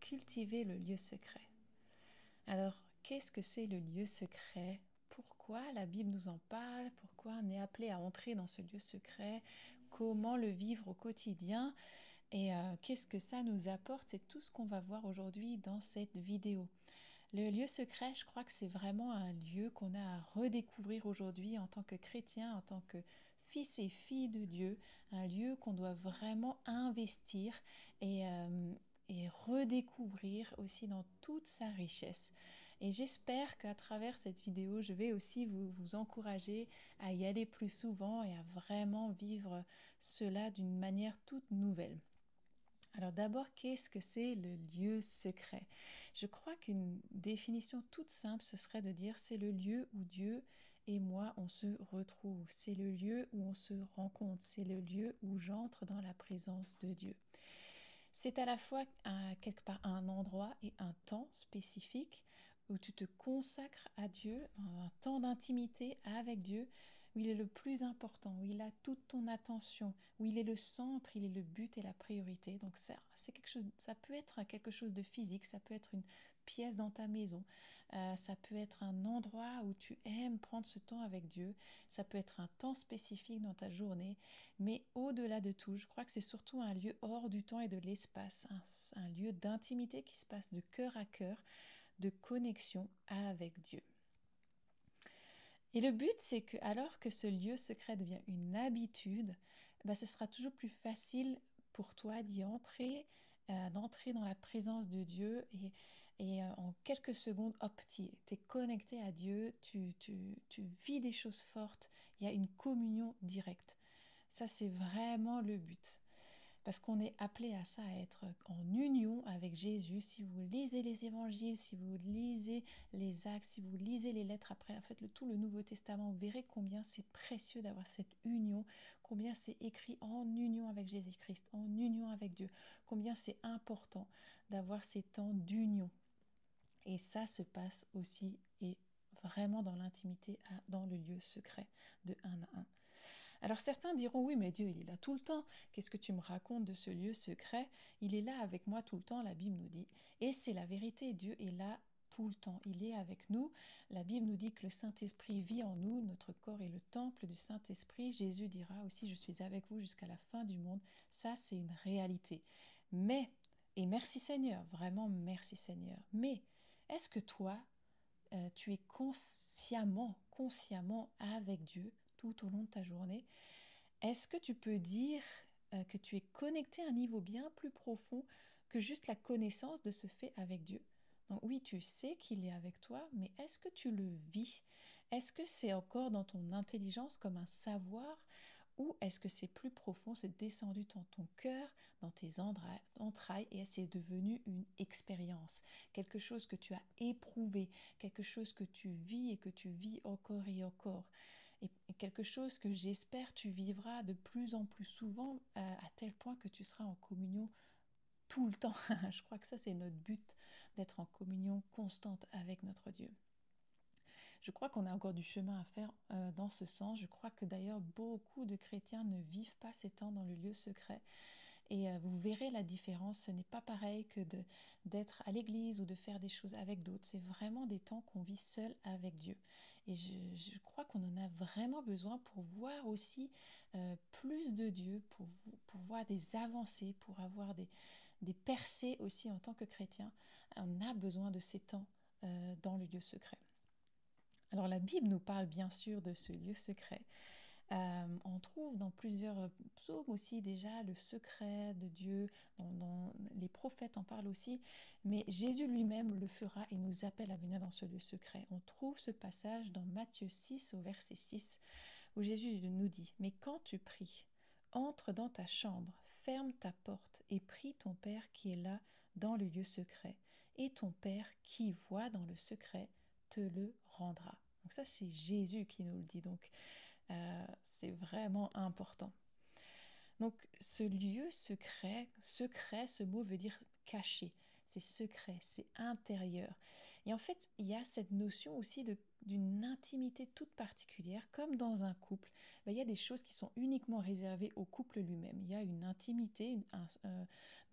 cultiver le lieu secret. Alors, qu'est-ce que c'est le lieu secret? Pourquoi la Bible nous en parle? Pourquoi on est appelé à entrer dans ce lieu secret? Comment le vivre au quotidien? Et qu'est-ce que ça nous apporte? C'est tout ce qu'on va voir aujourd'hui dans cette vidéo. Le lieu secret, je crois que c'est vraiment un lieu qu'on a à redécouvrir aujourd'hui en tant que chrétien, en tant que fils et filles de Dieu, un lieu qu'on doit vraiment investir et, euh, et redécouvrir aussi dans toute sa richesse. Et j'espère qu'à travers cette vidéo, je vais aussi vous encourager à y aller plus souvent et à vraiment vivre cela d'une manière toute nouvelle. Alors d'abord, qu'est-ce que c'est le lieu secret? Je crois qu'une définition toute simple, ce serait de dire c'est le lieu où Dieu et moi, on se retrouve. C'est le lieu où on se rencontre. C'est le lieu où j'entre dans la présence de Dieu. C'est à la fois quelque part un endroit et un temps spécifique où tu te consacres à Dieu, dans un temps d'intimité avec Dieu, où il est le plus important, où il a toute ton attention, où il est le centre, il est le but et la priorité. Donc c'est quelque chose, ça peut être quelque chose de physique, ça peut être une pièce dans ta maison, ça peut être un endroit où tu aimes prendre ce temps avec Dieu, ça peut être un temps spécifique dans ta journée, mais au-delà de tout, je crois que c'est surtout un lieu hors du temps et de l'espace, un lieu d'intimité qui se passe de cœur à cœur, de connexion avec Dieu. Et le but, c'est que alors que ce lieu secret devient une habitude, ce sera toujours plus facile pour toi d'y entrer, d'entrer dans la présence de Dieu et en quelques secondes, hop, tu es connecté à Dieu, tu vis des choses fortes, il y a une communion directe. Ça, c'est vraiment le but. Parce qu'on est appelé à ça, à être en union avec Jésus. Si vous lisez les évangiles, si vous lisez les actes, si vous lisez les lettres après, en fait, tout le Nouveau Testament, vous verrez combien c'est précieux d'avoir cette union, combien c'est écrit en union avec Jésus-Christ, en union avec Dieu, combien c'est important d'avoir ces temps d'union. Et ça se passe aussi et vraiment dans l'intimité, dans le lieu secret de un à un. Alors certains diront, oui, mais Dieu, il est là tout le temps. Qu'est-ce que tu me racontes de ce lieu secret? Il est là avec moi tout le temps, la Bible nous dit. Et c'est la vérité, Dieu est là tout le temps. Il est avec nous. La Bible nous dit que le Saint-Esprit vit en nous. Notre corps est le temple du Saint-Esprit. Jésus dira aussi, je suis avec vous jusqu'à la fin du monde. Ça, c'est une réalité. Mais, et merci Seigneur, vraiment merci Seigneur. Mais, est-ce que toi, tu es consciemment avec Dieu tout au long de ta journée? Est-ce que tu peux dire que tu es connecté à un niveau bien plus profond que juste la connaissance de ce fait avec Dieu? Donc oui, tu sais qu'il est avec toi, mais est-ce que tu le vis? Est-ce que c'est encore dans ton intelligence comme un savoir ou est-ce que c'est plus profond, c'est descendu dans ton cœur, dans tes entrailles et c'est devenu une expérience, quelque chose que tu as éprouvé, quelque chose que tu vis et que tu vis encore et encore, et quelque chose que j'espère tu vivras de plus en plus souvent à tel point que tu seras en communion tout le temps. Je crois que ça c'est notre but, d'être en communion constante avec notre Dieu. Je crois qu'on a encore du chemin à faire dans ce sens. Je crois que d'ailleurs beaucoup de chrétiens ne vivent pas ces temps dans le lieu secret. Et vous verrez la différence. Ce n'est pas pareil que d'être à l'église ou de faire des choses avec d'autres. C'est vraiment des temps qu'on vit seul avec Dieu. Et je crois qu'on en a vraiment besoin pour voir aussi plus de Dieu, pour voir des avancées, pour avoir des percées aussi en tant que chrétien. On a besoin de ces temps dans le lieu secret. Alors la Bible nous parle bien sûr de ce lieu secret. On trouve dans plusieurs psaumes aussi déjà le secret de Dieu, les prophètes en parlent aussi, mais Jésus lui-même le fera et nous appelle à venir dans ce lieu secret. On trouve ce passage dans Matthieu 6 au verset 6 où Jésus nous dit « Mais quand tu pries, entre dans ta chambre, ferme ta porte et prie ton Père qui est là dans le lieu secret, et ton Père qui voit dans le secret te le rendra. » Donc ça, c'est Jésus qui nous le dit, donc c'est vraiment important. Donc ce lieu secret, ce mot veut dire caché. c'est secret, c'est intérieur. Et en fait, il y a cette notion aussi d'une intimité toute particulière, comme dans un couple. Ben, il y a des choses qui sont uniquement réservées au couple lui-même. Il y a une intimité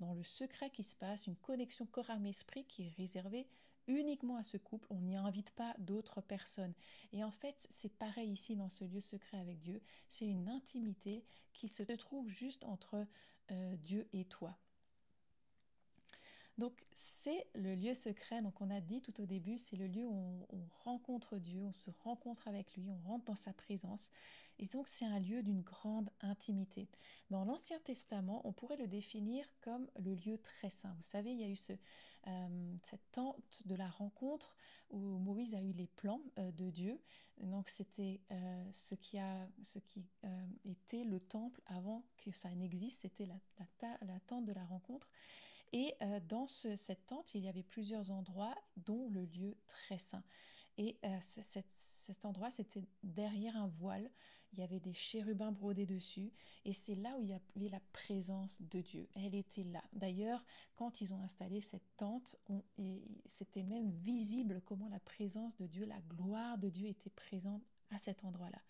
dans le secret qui se passe, une connexion corps, âme, esprit qui est réservée uniquement à ce couple. On n'y invite pas d'autres personnes. Et en fait, c'est pareil ici dans ce lieu secret avec Dieu. C'est une intimité qui se trouve juste entre Dieu et toi. Donc c'est le lieu secret, donc on a dit tout au début, c'est le lieu où on rencontre Dieu, on se rencontre avec lui, on rentre dans sa présence. Et donc c'est un lieu d'une grande intimité. Dans l'Ancien Testament, on pourrait le définir comme le lieu très saint. Vous savez, il y a eu cette tente de la rencontre où Moïse a eu les plans de Dieu. Donc c'était ce qui était le temple avant que ça n'existe, c'était la tente de la rencontre. Et dans cette tente, il y avait plusieurs endroits, dont le lieu très saint. Et cet endroit, c'était derrière un voile. Il y avait des chérubins brodés dessus. Et c'est là où il y avait la présence de Dieu. Elle était là. D'ailleurs, quand ils ont installé cette tente, c'était même visible comment la présence de Dieu, la gloire de Dieu était présente à cet endroit-là.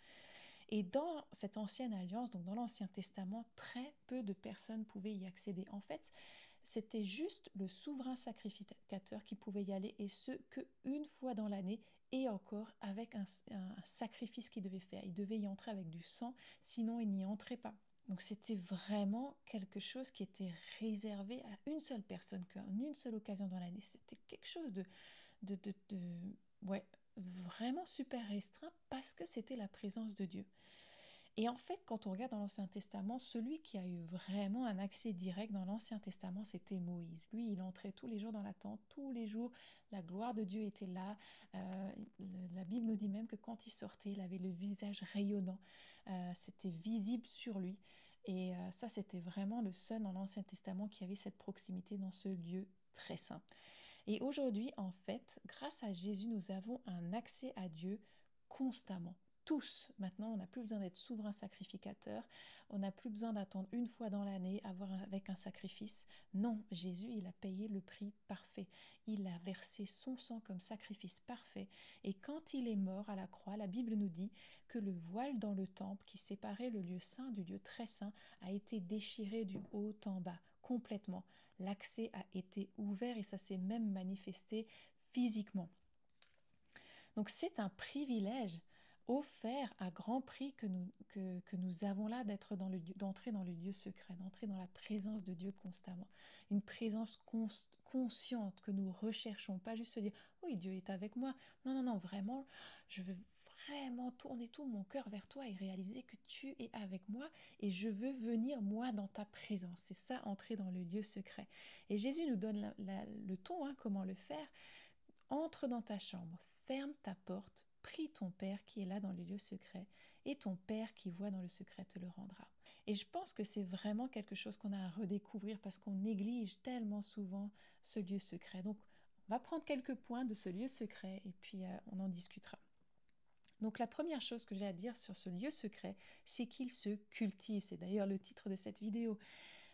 Et dans cette ancienne alliance, donc dans l'Ancien Testament, très peu de personnes pouvaient y accéder. En fait, c'était juste le souverain sacrificateur qui pouvait y aller, et ce qu'une fois dans l'année, et encore avec un sacrifice qu'il devait faire. Il devait y entrer avec du sang, sinon il n'y entrait pas. Donc c'était vraiment quelque chose qui était réservé à une seule personne, qu'en une seule occasion dans l'année. C'était quelque chose ouais, vraiment super restreint, parce que c'était la présence de Dieu. Et en fait, quand on regarde dans l'Ancien Testament, celui qui a eu vraiment un accès direct dans l'Ancien Testament, c'était Moïse. Lui, il entrait tous les jours dans la tente, tous les jours, la gloire de Dieu était là. La Bible nous dit même que quand il sortait, il avait le visage rayonnant. C'était visible sur lui. Et ça, c'était vraiment le seul dans l'Ancien Testament qui avait cette proximité dans ce lieu très saint. Et aujourd'hui, en fait, grâce à Jésus, nous avons un accès à Dieu constamment. Tous, maintenant, on n'a plus besoin d'être souverain sacrificateur, on n'a plus besoin d'attendre une fois dans l'année avec un sacrifice. Non, Jésus, il a payé le prix parfait. Il a versé son sang comme sacrifice parfait. Et quand il est mort à la croix, la Bible nous dit que le voile dans le temple qui séparait le lieu saint du lieu très saint a été déchiré du haut en bas, complètement. L'accès a été ouvert et ça s'est même manifesté physiquement. Donc c'est un privilège offert à grand prix que nous avons là d'entrer dans le lieu secret, d'entrer dans la présence de Dieu constamment. Une présence consciente que nous recherchons, pas juste se dire « oui, Dieu est avec moi ». Non, non, non, vraiment, je veux vraiment tourner tout mon cœur vers toi et réaliser que tu es avec moi et je veux venir moi dans ta présence. C'est ça, entrer dans le lieu secret. Et Jésus nous donne le ton, comment le faire. Entre dans ta chambre, ferme ta porte, prie ton Père qui est là dans le lieu secret, et ton Père qui voit dans le secret te le rendra. Et je pense que c'est vraiment quelque chose qu'on a à redécouvrir parce qu'on néglige tellement souvent ce lieu secret. Donc, on va prendre quelques points de ce lieu secret et puis on en discutera. Donc la première chose que j'ai à dire sur ce lieu secret, c'est qu'il se cultive. C'est d'ailleurs le titre de cette vidéo.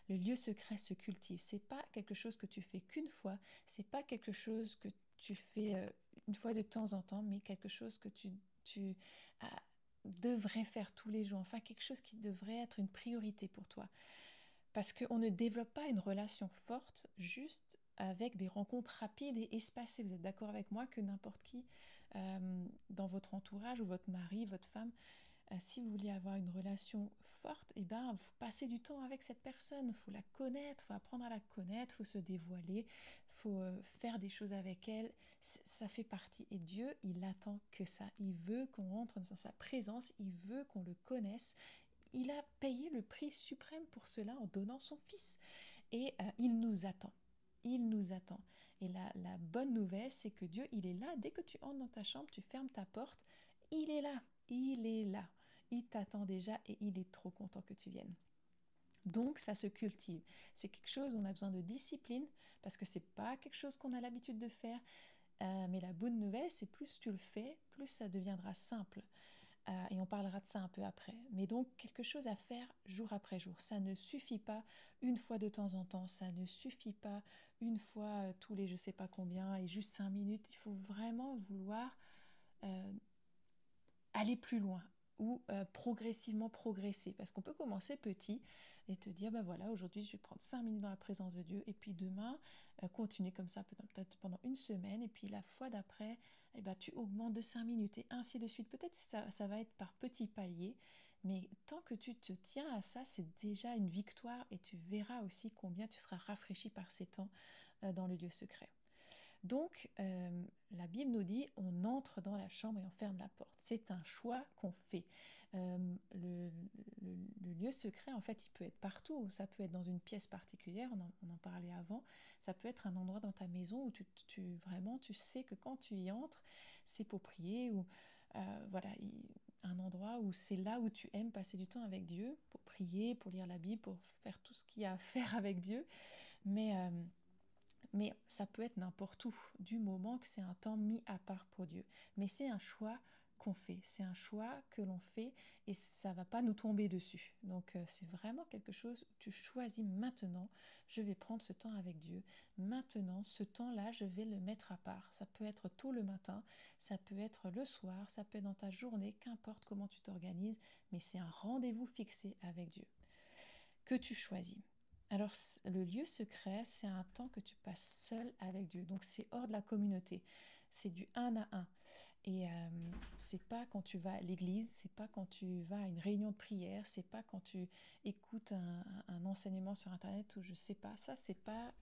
Le lieu secret se cultive. C'est pas quelque chose que tu fais qu'une fois, c'est pas quelque chose que tu fais une fois de temps en temps, mais quelque chose que tu devrais faire tous les jours. Enfin, quelque chose qui devrait être une priorité pour toi. Parce qu'on ne développe pas une relation forte juste avec des rencontres rapides et espacées. Vous êtes d'accord avec moi que n'importe qui dans votre entourage ou votre mari, votre femme, si vous voulez avoir une relation forte, il faut passer du temps avec cette personne, il faut la connaître, il faut apprendre à la connaître, il faut se dévoiler, il faut faire des choses avec elle, ça fait partie. Et Dieu, il attend que ça, il veut qu'on rentre dans sa présence, il veut qu'on le connaisse. Il a payé le prix suprême pour cela en donnant son Fils. Et il nous attend. Il nous attend. Et la bonne nouvelle, c'est que Dieu, il est là. Dès que tu entres dans ta chambre, tu fermes ta porte, il est là. Il est là. Il t'attend déjà et il est trop content que tu viennes. Donc ça se cultive. C'est quelque chose, on a besoin de discipline parce que c'est pas quelque chose qu'on a l'habitude de faire. Mais la bonne nouvelle, c'est plus tu le fais, plus ça deviendra simple. Et on parlera de ça un peu après. Mais donc, quelque chose à faire jour après jour. Ça ne suffit pas une fois de temps en temps. Ça ne suffit pas une fois tous les je sais pas combien et juste 5 minutes. Il faut vraiment vouloir aller plus loin ou progressivement progresser. Parce qu'on peut commencer petit et te dire, ben voilà, aujourd'hui je vais prendre 5 minutes dans la présence de Dieu et puis demain, continuer comme ça peut-être pendant une semaine et puis la fois d'après, eh ben, tu augmentes de 5 minutes et ainsi de suite. Peut-être ça va être par petits paliers, mais tant que tu te tiens à ça, c'est déjà une victoire et tu verras aussi combien tu seras rafraîchi par ces temps dans le lieu secret. Donc, la Bible nous dit, on entre dans la chambre et on ferme la porte. C'est un choix qu'on fait. Le lieu secret, en fait, il peut être partout. Ça peut être dans une pièce particulière, on en parlait avant. Ça peut être un endroit dans ta maison où vraiment, tu sais que quand tu y entres, c'est pour prier ou voilà, un endroit où c'est là où tu aimes passer du temps avec Dieu, pour prier, pour lire la Bible, pour faire tout ce qu'il y a à faire avec Dieu. Mais ça peut être n'importe où, du moment que c'est un temps mis à part pour Dieu. Mais c'est un choix qu'on fait, c'est un choix que l'on fait et ça va pas nous tomber dessus. Donc c'est vraiment quelque chose, tu choisis maintenant, je vais prendre ce temps avec Dieu. Maintenant, ce temps-là, je vais le mettre à part. Ça peut être tôt le matin, ça peut être le soir, ça peut être dans ta journée, qu'importe comment tu t'organises, mais c'est un rendez-vous fixé avec Dieu que tu choisis. Alors, le lieu secret, c'est un temps que tu passes seul avec Dieu. Donc, c'est hors de la communauté. C'est du un à un. Et c'est pas quand tu vas à l'église, c'est pas quand tu vas à une réunion de prière, c'est pas quand tu écoutes un enseignement sur Internet ou je sais pas. Ça, c'est pas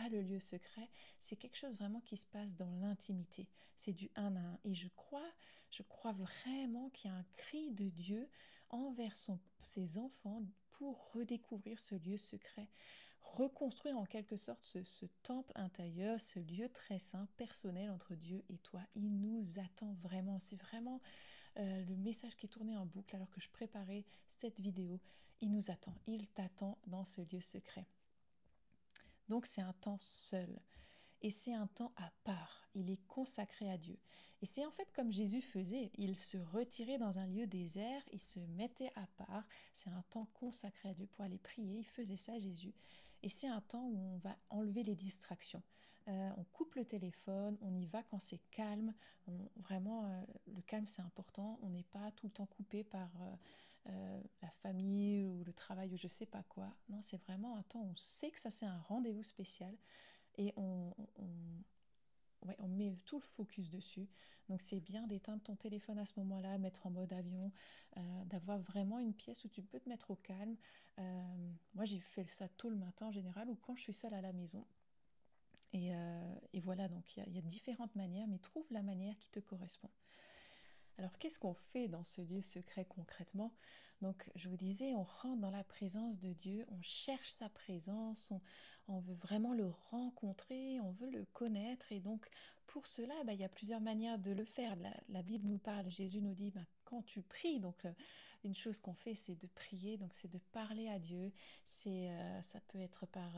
le lieu secret. C'est quelque chose vraiment qui se passe dans l'intimité. C'est du un à un. Et je crois vraiment qu'il y a un cri de Dieu envers ses enfants pour redécouvrir ce lieu secret, reconstruire en quelque sorte ce temple intérieur, ce lieu très saint, personnel entre Dieu et toi. Il nous attend vraiment. C'est vraiment le message qui tournait en boucle alors que je préparais cette vidéo. Il nous attend. Il t'attend dans ce lieu secret. Donc c'est un temps seul. Et c'est un temps à part, il est consacré à Dieu. Et c'est en fait comme Jésus faisait, il se retirait dans un lieu désert, il se mettait à part, c'est un temps consacré à Dieu pour aller prier, il faisait ça Jésus. Et c'est un temps où on va enlever les distractions. On coupe le téléphone, on y va quand c'est calme. Vraiment, le calme c'est important, on n'est pas tout le temps coupé par la famille ou le travail ou je sais pas quoi. Non, c'est vraiment un temps où on sait que ça c'est un rendez-vous spécial et ouais, on met tout le focus dessus. Donc c'est bien d'éteindre ton téléphone à ce moment-là, mettre en mode avion, d'avoir vraiment une pièce où tu peux te mettre au calme. Moi j'ai fait ça tôt le matin en général ou quand je suis seule à la maison. Et voilà, donc il y a différentes manières, mais trouve la manière qui te correspond. Alors qu'est-ce qu'on fait dans ce lieu secret concrètement? Donc je vous disais, on rentre dans la présence de Dieu, on cherche sa présence, on veut vraiment le rencontrer, on veut le connaître. Et donc pour cela, il y a plusieurs manières de le faire. La Bible nous parle, Jésus nous dit, quand tu pries, donc une chose qu'on fait, c'est de prier, donc c'est de parler à Dieu. Ça peut être par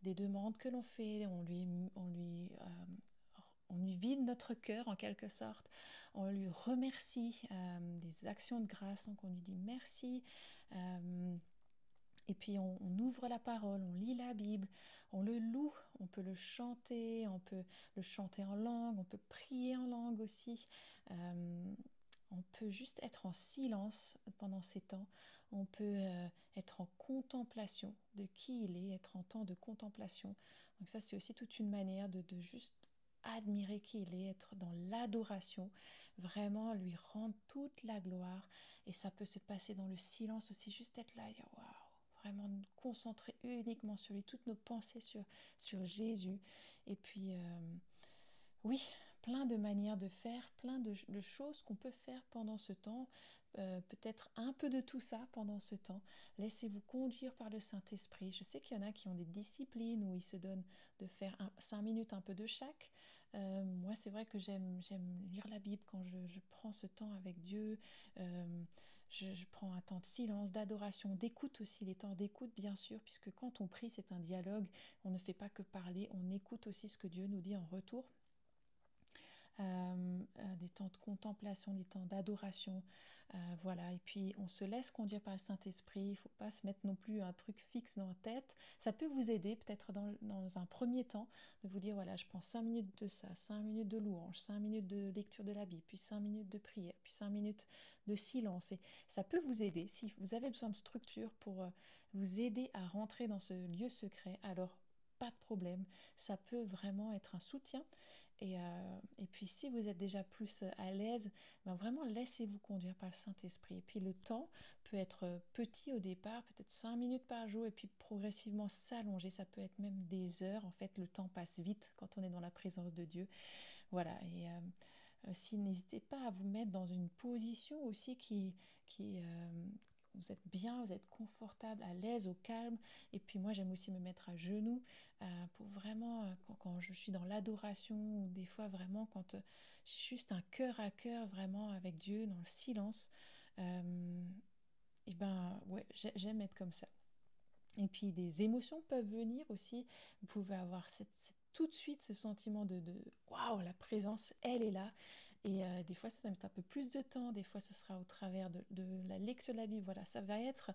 des demandes que l'on fait, on lui vide notre cœur en quelque sorte, on lui remercie des actions de grâce, donc on lui dit merci, et puis on ouvre la parole, on lit la Bible, on le loue, on peut le chanter en langue, on peut prier en langue aussi, on peut juste être en silence pendant ces temps, on peut être en contemplation de qui il est, être en temps de contemplation. Donc ça c'est aussi toute une manière de juste admirer qui il est, être dans l'adoration, vraiment lui rendre toute la gloire. Et ça peut se passer dans le silence aussi, juste être là et dire waouh, vraiment nous concentrer uniquement sur lui, toutes nos pensées sur Jésus. Et puis oui, plein de manières de faire, plein de choses qu'on peut faire pendant ce temps. Peut-être un peu de tout ça pendant ce temps. Laissez-vous conduire par le Saint-Esprit. Je sais qu'il y en a qui ont des disciplines où ils se donnent de faire 5 minutes un peu de chaque. Moi, c'est vrai que j'aime lire la Bible quand je prends ce temps avec Dieu. Je prends un temps de silence, d'adoration, d'écoute aussi, les temps d'écoute bien sûr, puisque quand on prie, c'est un dialogue. On ne fait pas que parler, on écoute aussi ce que Dieu nous dit en retour. des temps de contemplation, des temps d'adoration. Voilà, et puis on se laisse conduire par le Saint-Esprit, il ne faut pas se mettre non plus un truc fixe dans la tête. Ça peut vous aider peut-être dans un premier temps de vous dire, voilà, je prends 5 minutes de ça, 5 minutes de louange, 5 minutes de lecture de la Bible, puis 5 minutes de prière, puis 5 minutes de silence. Et ça peut vous aider. Si vous avez besoin de structure pour vous aider à rentrer dans ce lieu secret, alors pas de problème. Ça peut vraiment être un soutien. Et puis si vous êtes déjà plus à l'aise, ben vraiment laissez-vous conduire par le Saint-Esprit. Et puis le temps peut être petit au départ, peut-être 5 minutes par jour, et puis progressivement s'allonger. Ça peut être même des heures. En fait, le temps passe vite quand on est dans la présence de Dieu. Voilà. Et aussi, n'hésitez pas à vous mettre dans une position aussi qui vous êtes bien, vous êtes confortable, à l'aise, au calme. Et puis moi, j'aime aussi me mettre à genoux pour vraiment, quand je suis dans l'adoration, ou des fois vraiment quand j'ai juste un cœur à cœur vraiment avec Dieu, dans le silence, et ben ouais, j'aime être comme ça. Et puis des émotions peuvent venir aussi. Vous pouvez avoir tout de suite ce sentiment de waouh, la présence, elle est là. Et des fois, ça va mettre un peu plus de temps. Des fois, ça sera au travers de la lecture de la Bible. Voilà, ça va être.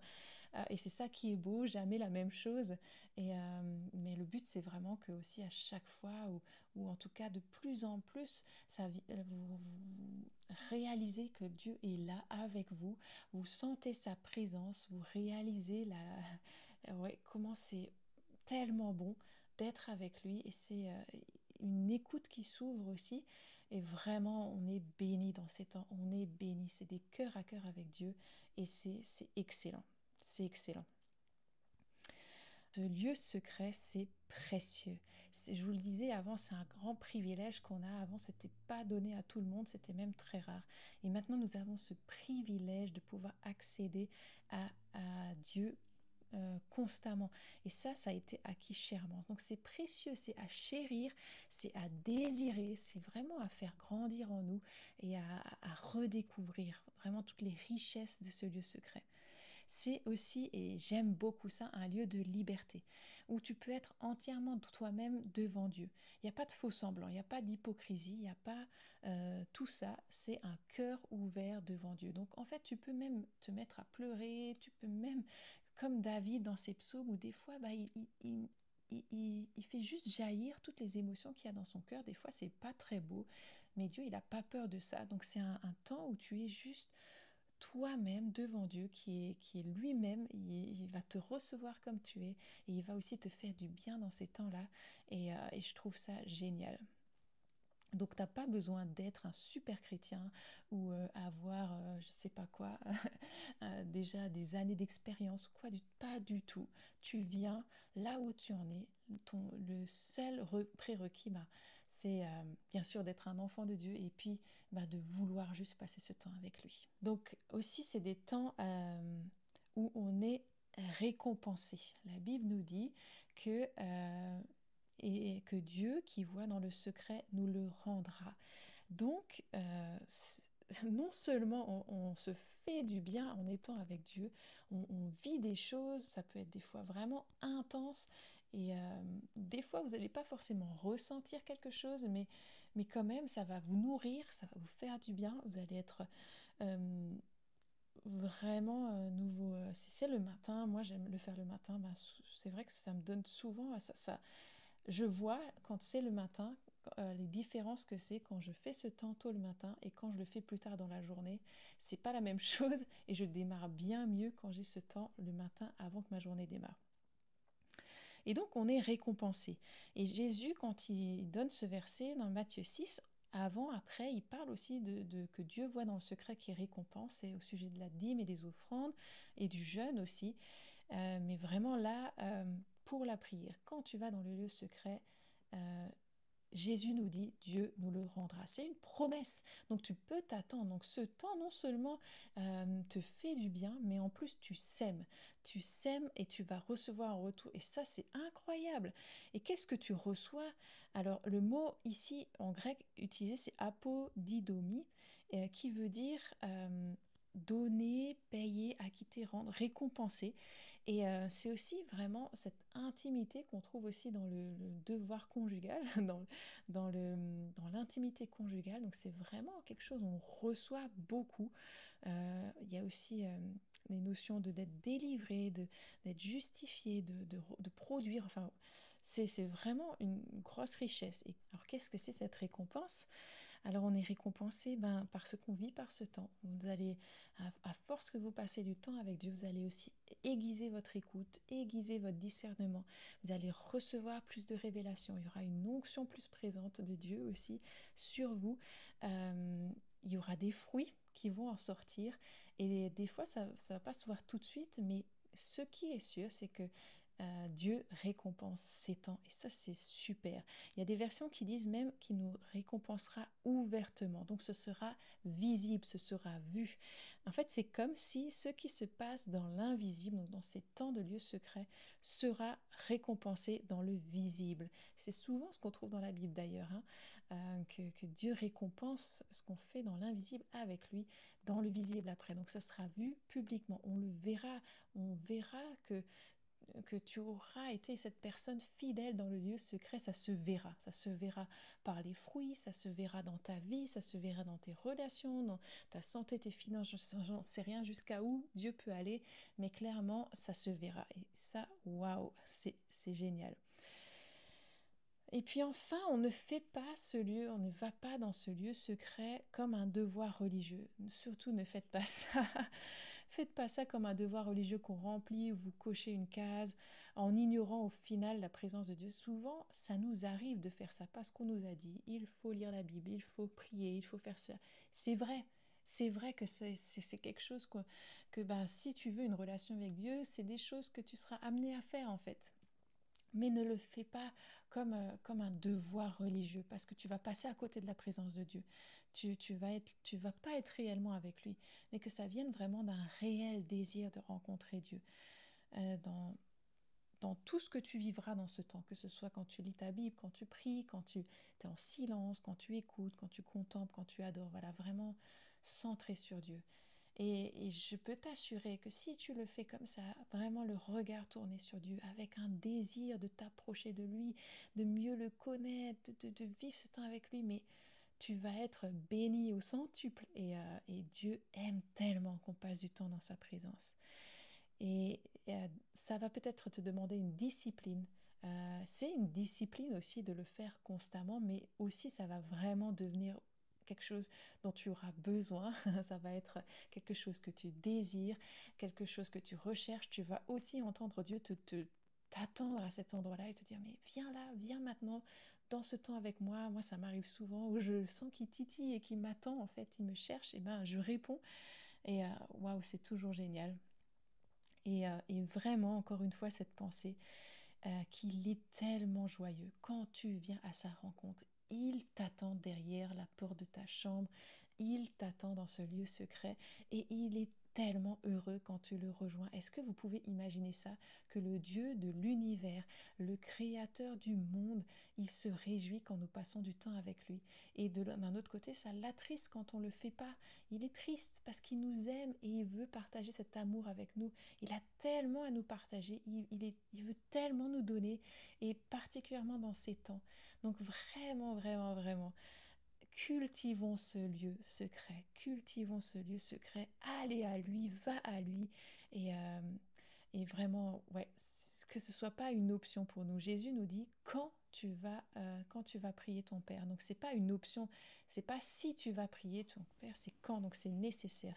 Et c'est ça qui est beau, jamais la même chose. Mais le but, c'est vraiment que aussi à chaque fois, ou en tout cas de plus en plus, vous réalisez que Dieu est là avec vous. Vous sentez sa présence. Vous réalisez ouais, comment c'est tellement bon d'être avec lui, et c'est une écoute qui s'ouvre aussi, et vraiment on est béni dans ces temps, on est béni, c'est des cœurs à cœur avec Dieu, et c'est excellent, c'est excellent. Ce lieu secret, c'est précieux. Je vous le disais avant, c'est un grand privilège qu'on a. Avant, c'était pas donné à tout le monde, c'était même très rare. Et maintenant, nous avons ce privilège de pouvoir accéder à Dieu constamment. Et ça a été acquis chèrement. Donc c'est précieux, c'est à chérir, c'est à désirer, c'est vraiment à faire grandir en nous, et à redécouvrir vraiment toutes les richesses de ce lieu secret. C'est aussi, et j'aime beaucoup ça, un lieu de liberté, où tu peux être entièrement toi-même devant Dieu. Il n'y a pas de faux semblant, il n'y a pas d'hypocrisie, il n'y a pas tout ça, c'est un cœur ouvert devant Dieu. Donc en fait, tu peux même te mettre à pleurer, tu peux même, comme David dans ses psaumes, où des fois, il fait juste jaillir toutes les émotions qu'il y a dans son cœur. Des fois, c'est pas très beau, mais Dieu, il n'a pas peur de ça. Donc c'est un temps où tu es juste toi-même devant Dieu, qui est lui-même. Il va te recevoir comme tu es, et il va aussi te faire du bien dans ces temps-là. Et je trouve ça génial. Donc t'as pas besoin d'être un super chrétien, ou avoir je sais pas quoi, déjà des années d'expérience ou quoi, pas du tout. Tu viens là où tu en es. Le seul prérequis, c'est bien sûr d'être un enfant de Dieu, et puis de vouloir juste passer ce temps avec lui. Donc aussi, c'est des temps où on est récompensé. La Bible nous dit que et que Dieu, qui voit dans le secret, nous le rendra. Donc, non seulement on se fait du bien en étant avec Dieu, on vit des choses, ça peut être des fois vraiment intense, et des fois vous n'allez pas forcément ressentir quelque chose, mais quand même ça va vous nourrir, ça va vous faire du bien, vous allez être euh, vraiment nouveau. Si c'est le matin, moi j'aime le faire le matin, c'est vrai que ça me donne souvent je vois quand c'est le matin les différences que c'est quand je fais ce temps tôt le matin et quand je le fais plus tard dans la journée. C'est pas la même chose, et je démarre bien mieux quand j'ai ce temps le matin avant que ma journée démarre. Et donc on est récompensé. Et Jésus, quand il donne ce verset dans Matthieu 6, avant, après, il parle aussi de que Dieu voit dans le secret qui récompense, et au sujet de la dîme et des offrandes et du jeûne aussi. Mais vraiment là, pour la prière, quand tu vas dans le lieu secret, euh, Jésus nous dit, Dieu nous le rendra. C'est une promesse. Donc tu peux t'attendre. Donc ce temps non seulement te fait du bien, mais en plus tu sèmes. Tu sèmes et tu vas recevoir en retour. Et ça, c'est incroyable. Et qu'est-ce que tu reçois? Alors le mot ici en grec utilisé, c'est apodidomie, qui veut dire donner, payer, acquitter, rendre, récompenser. Et c'est aussi vraiment cette intimité qu'on trouve aussi dans le devoir conjugal, dans l'intimité conjugale. Donc c'est vraiment quelque chose où on reçoit beaucoup. Il y a aussi des notions d'être délivré, d'être justifié, de produire. Enfin, c'est vraiment une grosse richesse. Et alors qu'est-ce que c'est cette récompense? Alors on est récompensé par ce qu'on vit par ce temps. Vous allez, à force que vous passez du temps avec Dieu, vous allez aussi aiguiser votre écoute, aiguiser votre discernement. Vous allez recevoir plus de révélations. Il y aura une onction plus présente de Dieu aussi sur vous. Euh, il y aura des fruits qui vont en sortir. Et des fois, ça ne va pas se voir tout de suite, mais ce qui est sûr, c'est que Dieu récompense ses temps. Et ça, c'est super. Il y a des versions qui disent même qu'il nous récompensera ouvertement. Donc ce sera visible, ce sera vu. En fait, c'est comme si ce qui se passe dans l'invisible, donc dans ces temps de lieux secrets, sera récompensé dans le visible. C'est souvent ce qu'on trouve dans la Bible d'ailleurs, hein, que Dieu récompense ce qu'on fait dans l'invisible avec lui, dans le visible après. Donc ça sera vu publiquement. On verra que tu auras été cette personne fidèle dans le lieu secret, ça se verra par les fruits, ça se verra dans ta vie, ça se verra dans tes relations, dans ta santé, tes finances, j'en sais rien jusqu'à où Dieu peut aller, mais clairement, ça se verra. Et ça, waouh, c'est génial. Et puis enfin, on ne fait pas ce lieu, on ne va pas dans ce lieu secret comme un devoir religieux. Surtout ne faites pas ça. Faites pas ça comme un devoir religieux qu'on remplit, où vous cochez une case, en ignorant au final la présence de Dieu. Souvent, ça nous arrive de faire ça parce qu'on nous a dit, il faut lire la Bible, il faut prier, il faut faire ça. C'est vrai. C'est vrai que c'est quelque chose que si tu veux une relation avec Dieu, c'est des choses que tu seras amené à faire en fait. Mais ne le fais pas comme un devoir religieux, parce que tu vas passer à côté de la présence de Dieu. Tu vas pas être réellement avec lui, mais que ça vienne vraiment d'un réel désir de rencontrer Dieu. Dans tout ce que tu vivras dans ce temps, que ce soit quand tu lis ta Bible, quand tu pries, quand tu es en silence, quand tu écoutes, quand tu contemples, quand tu adores, voilà, vraiment centré sur Dieu. Et je peux t'assurer que si tu le fais comme ça, vraiment le regard tourné sur Dieu, avec un désir de t'approcher de lui, de mieux le connaître, de vivre ce temps avec lui, mais tu vas être béni au centuple. Et Dieu aime tellement qu'on passe du temps dans sa présence. Et ça va peut-être te demander une discipline. C'est une discipline aussi de le faire constamment, mais aussi ça va vraiment devenir quelque chose dont tu auras besoin. Ça va être quelque chose que tu désires, quelque chose que tu recherches. Tu vas aussi entendre Dieu t'attendre à cet endroit-là et te dire, mais viens là, viens maintenant dans ce temps avec moi. Moi, ça m'arrive souvent où je sens qu'il titille et qu'il m'attend, en fait, il me cherche, et ben je réponds. Et waouh, c'est toujours génial. Et vraiment, encore une fois, cette pensée qu'il est tellement joyeux. Quand tu viens à sa rencontre, il t'attend derrière la porte de ta chambre, il t'attend dans ce lieu secret et il est tellement heureux quand tu le rejoins. Est-ce que vous pouvez imaginer ça? Que le Dieu de l'univers, le créateur du monde, il se réjouit quand nous passons du temps avec lui. Et d'un autre côté, ça l'attriste quand on ne le fait pas. Il est triste parce qu'il nous aime et il veut partager cet amour avec nous. Il a tellement à nous partager, il veut tellement nous donner, et particulièrement dans ces temps. Donc vraiment, vraiment, vraiment, cultivons ce lieu secret, allez à lui, va à lui, et, euh, et vraiment, ouais, que ce soit pas une option pour nous. Jésus nous dit quand tu vas prier ton Père. Donc c'est pas une option, c'est pas si tu vas prier ton Père, c'est quand. Donc c'est nécessaire,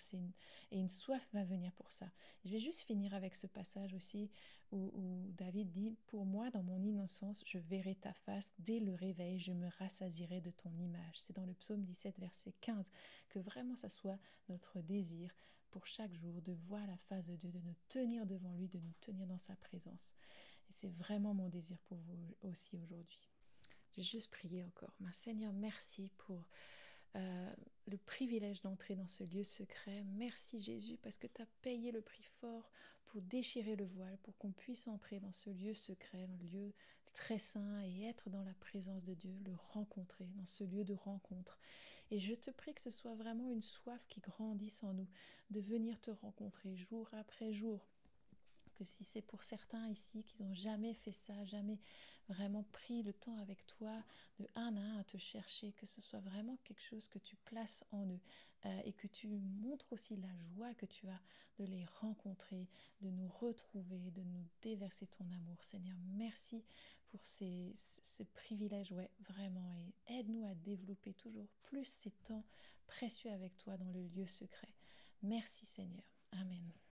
et une soif va venir pour ça. Je vais juste finir avec ce passage aussi où David dit, pour moi, dans mon innocence, je verrai ta face dès le réveil, je me rassasierai de ton image. C'est dans le psaume 17, verset 15, que vraiment ça soit notre désir pour chaque jour, de voir la face de Dieu, de nous tenir devant lui, de nous tenir dans sa présence. Et c'est vraiment mon désir pour vous aussi aujourd'hui. J'ai juste prié encore. Ma Seigneur, merci pour le privilège d'entrer dans ce lieu secret. Merci Jésus parce que tu as payé le prix fort pour déchirer le voile, pour qu'on puisse entrer dans ce lieu secret, un lieu très saint, et être dans la présence de Dieu, le rencontrer, dans ce lieu de rencontre. Et je te prie que ce soit vraiment une soif qui grandisse en nous, de venir te rencontrer jour après jour. Que si c'est pour certains ici qui n'ont jamais fait ça, jamais vraiment pris le temps avec toi de un à un à te chercher, que ce soit vraiment quelque chose que tu places en eux et que tu montres aussi la joie que tu as de les rencontrer, de nous retrouver, de nous déverser ton amour. Seigneur, merci pour ces privilèges, ouais, vraiment, et aide-nous à développer toujours plus ces temps précieux avec toi dans le lieu secret. Merci Seigneur. Amen.